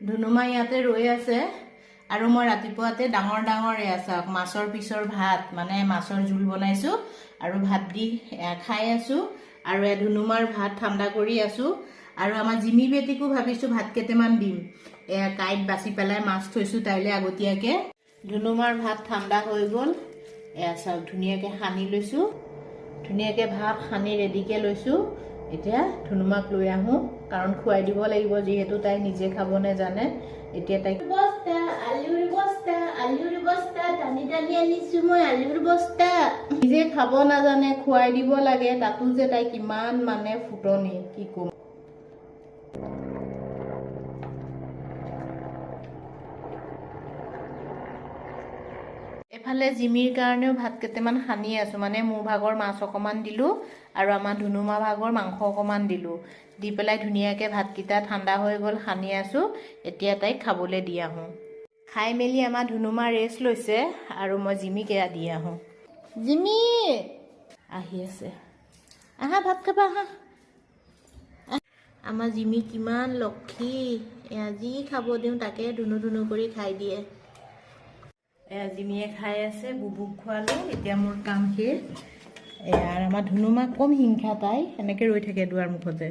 ধুনুমা ইয়াতে ৰৈ আছে আৰু মই ৰাতিপুৱাতে ডাঙৰ ডাঙৰ চাওক মাছৰ পিছৰ ভাত মানে মাছৰ জোল বনাইছো আৰু ভাত দি খাই আছো আৰু ধুনুমাৰ ভাত ঠাণ্ডা কৰি আছো আৰু আমাৰ জিমি বেটিকো ভাবিছো ভাত কেইটামান দিম কাইট বাছি পেলাই মাছ থৈছো তাইলে আগতীয়াকে ধুনুমাৰ ভাত ঠাণ্ডা হৈ গ'ল চাওক ধুনীয়াকে সানি লৈছো ধুনীয়াকে ভাত সানি ৰেডিকে লৈছো এতিয়া ধুনুমাক লৈ আহো কাৰণ খুৱাই দিব লাগিব যেহেতু তাই নিজে খাব নেজানে এতিয়া তাই বস্তা আলুৰ বস্তা টানি আনিছো মই আলুৰ বস্তা নিজে খাব নাজানে খুৱাই দিব লাগে তাতো যে তাই কিমান মানে ফুটনি কি কম এফালে জিমিৰ কাৰণেও ভাত কেইটামান সানি আছো মানে মোৰ ভাগৰ মাছ অকমান দিলো আৰু আমাৰ ধুনুমা ভাগৰ মাংস অকমান দিলো দি পেলাই ধুনীয়াকে ভাতকেইটা ঠাণ্ডা হৈ গ'ল সানি আছো এতিয়া তাইক খাবলৈ দি আহো খাই মেলি আমাৰ ধুনুমা ৰেষ্ট লৈছে আৰু মই জিমিকে দি আহো জিমি আহি আছে আহা ভাত খাবা আহা আমাৰ জিমি কিমান লক্ষী আজি খাব দিওঁ তাকে ধুনু ধুনু কৰি খাই দিয়ে জিমিয়ে খাই আছে বুবুক খোৱালো এতিয়া মোৰ কাম শেষ আৰু আমাৰ ধুনুমা কম হিংসা তাই এনেকে ৰৈ থাকে দুৱাৰ মুখতে